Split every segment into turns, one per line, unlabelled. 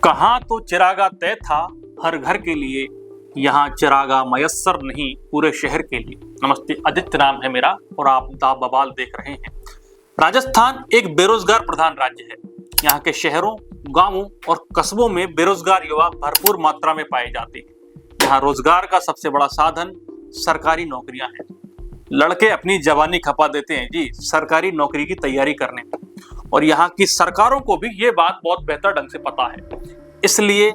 कहाँ तो चिरागा तय था हर घर के लिए, यहाँ चिरागा मयस्सर नहीं पूरे शहर के लिए। नमस्ते, आदित्य नाम है मेरा और आप दा बवाल देख रहे हैं। राजस्थान एक बेरोजगार प्रधान राज्य है। यहाँ के शहरों, गांवों और कस्बों में बेरोजगार युवा भरपूर मात्रा में पाए जाते हैं। यहाँ रोजगार का सबसे बड़ा साधन सरकारी नौकरियां हैं। लड़के अपनी जवानी खपा देते हैं जी सरकारी नौकरी की तैयारी करने में, और यहाँ की सरकारों को भी ये बात बहुत बेहतर ढंग से पता है। इसलिए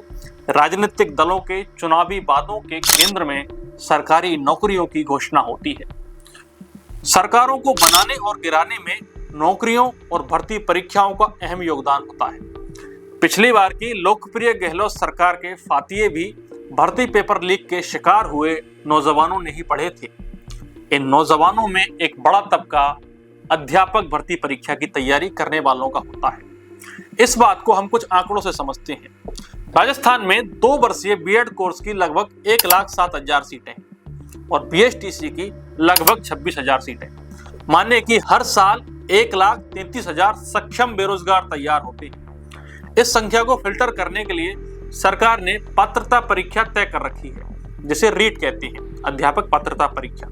राजनीतिक दलों के चुनावी वादों के केंद्र में सरकारी नौकरियों की घोषणा होती है। सरकारों को बनाने और गिराने में नौकरियों और भर्ती परीक्षाओं का अहम योगदान होता है। पिछली बार की लोकप्रिय गहलोत सरकार के फातिये भी भर्ती पेपर लीक के शिकार हुए नौजवानों ने ही पढ़े थे। इन नौजवानों में एक बड़ा तबका अध्यापक भर्ती परीक्षा की तैयारी करने वालों का होता है। इस बात को हम कुछ आंकड़ों से समझते हैं। राजस्थान में 2 वर्षीय बीएड कोर्स की लगभग 1,07,000 सीटें और बीएसटीसी की लगभग 26,000 सीटें। माने कि हर साल 1,33,000 सक्षम बेरोजगार तैयार होते हैं। इस संख्या को फिल्टर करने के लिए सरकार ने पात्रता परीक्षा तय कर रखी है, जिसे रीट कहते हैं, अध्यापक पात्रता परीक्षा।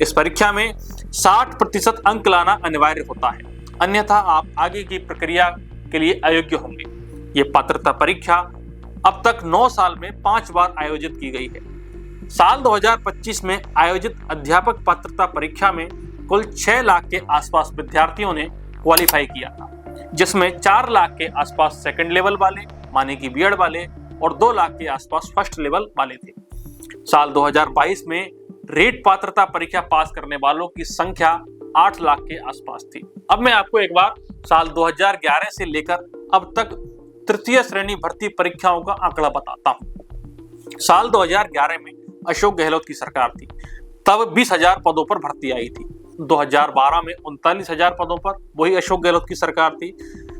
इस परीक्षा में 60% अंक लाना अनिवार्य होता है, अन्यथा आप आगे की प्रक्रिया के लिए अयोग्य होंगे। ये पात्रता परीक्षा अब तक 9 साल में 5 बार आयोजित की गई है। साल 2025 में आयोजित अध्यापक पात्रता परीक्षा में कुल 6 लाख के आसपास विद्यार्थियों ने क्वालिफाई किया था, जिसमें 4 लाख के आसपास सेकंड लेवल वाले माने कि बीएड वाले और 2 लाख के आसपास फर्स्ट लेवल वाले थे। साल 2022 में रीट पात्रता परीक्षा पास करने वालों की संख्या 8 लाख के आसपास थी। अब मैं आपको एक बार साल 2011 से लेकर अब तक तृतीय श्रेणी भर्ती परीक्षाओं का आंकड़ा बताता हूं। साल 2011 में अशोक गहलोत की सरकार थी, तब 20,000 पदों पर भर्ती आई थी। 2012 में 39,000 पदों पर वही अशोक गहलोत की सरकार थी।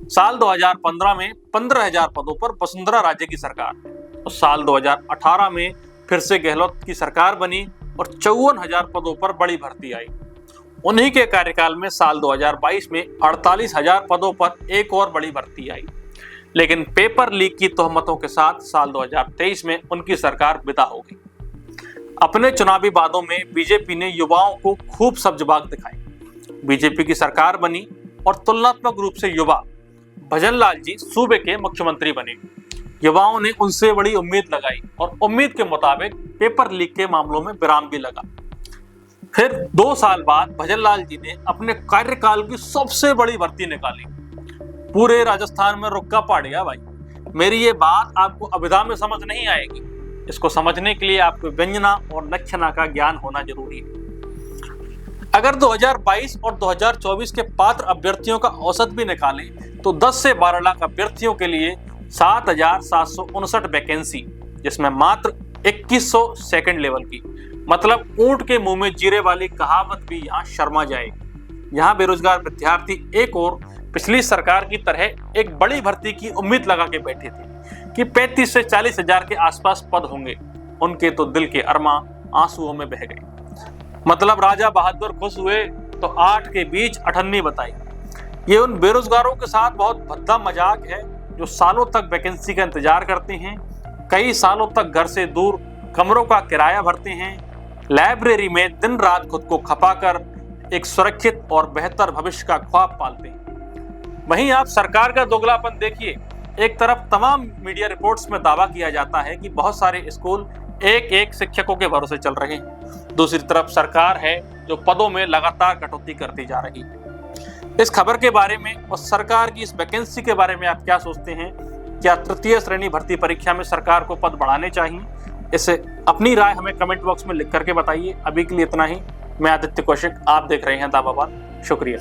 साल 2015 में 15,000 पदों पर वसुंधरा राजे की सरकार थी। और साल 2018 में फिर से गहलोत की सरकार बनी और 54,000 पदों पर बड़ी भर्ती आई। उन्हीं के कार्यकाल में साल 2022 में 48,000 पदों पर एक और बड़ी भर्ती आई, लेकिन पेपर लीक की तोहमतों के साथ साल 2023 में उनकी सरकार विदा हो गई। अपने चुनावी वादों में बीजेपी ने युवाओं को खूब सब्जबाग दिखाई। बीजेपी की सरकार बनी और तुलनात्मक रूप से युवा भजनलाल जी सूबे के मुख्यमंत्री बने। युवाओं ने उनसे बड़ी उम्मीद लगाई और उम्मीद के मुताबिक पेपर लीक के मामलों में विराम भी लगा। फिर 2 साल बाद भजनलाल जी ने अपने कार्यकाल की सबसे बड़ी भर्ती निकाली। पूरे राजस्थान में रुक्का पड़ गया भाई। मेरी ये बात आपको अभिधा में समझ नहीं आएगी। इसको समझने के लिए आपको व्यंजना और लक्षणा का ज्ञान होना जरूरी है। अगर 2022 और 2024 के पात्र अभ्यर्थियों का औसत भी निकालें तो 10 से 12 लाख अभ्यर्थियों के लिए 7,759 वैकेंसी, जिसमें मात्र 2100 सेकंड लेवल की, मतलब ऊंट के मुंह में जीरे वाली कहावत भी यहाँ शर्मा जाएगी। यहाँ बेरोजगार विद्यार्थी एक और पिछली सरकार की तरह एक बड़ी भर्ती की उम्मीद लगा के बैठे थे कि 35 से 40,000 के आसपास पद होंगे। उनके तो दिल के अरमां आंसुओं में बह गए। मतलब राजा बहादुर खुश हुए तो 8 के बीच 98 बताई। ये उन बेरोजगारों के साथ बहुत भद्दा मजाक है जो सालों तक वैकेंसी का इंतजार करते हैं, कई सालों तक घर से दूर कमरों का किराया भरते हैं, लाइब्रेरी में दिन रात खुद को खपाकर एक सुरक्षित और बेहतर भविष्य का ख्वाब पालते हैं। वहीं आप सरकार का दोगलापन देखिए। एक तरफ तमाम मीडिया रिपोर्ट्स में दावा किया जाता है कि बहुत सारे स्कूल एक शिक्षकों के भरोसे चल रहे हैं, दूसरी तरफ सरकार है जो पदों में लगातार कटौती करती जा रही है। इस खबर के बारे में और सरकार की इस वैकेंसी के बारे में आप क्या सोचते हैं? क्या तृतीय श्रेणी भर्ती परीक्षा में सरकार को पद बढ़ाने चाहिए? इसे अपनी राय हमें कमेंट बॉक्स में लिख करके बताइए। अभी के लिए इतना ही। मैं आदित्य कौशिक, आप देख रहे हैं दा बवाल। शुक्रिया।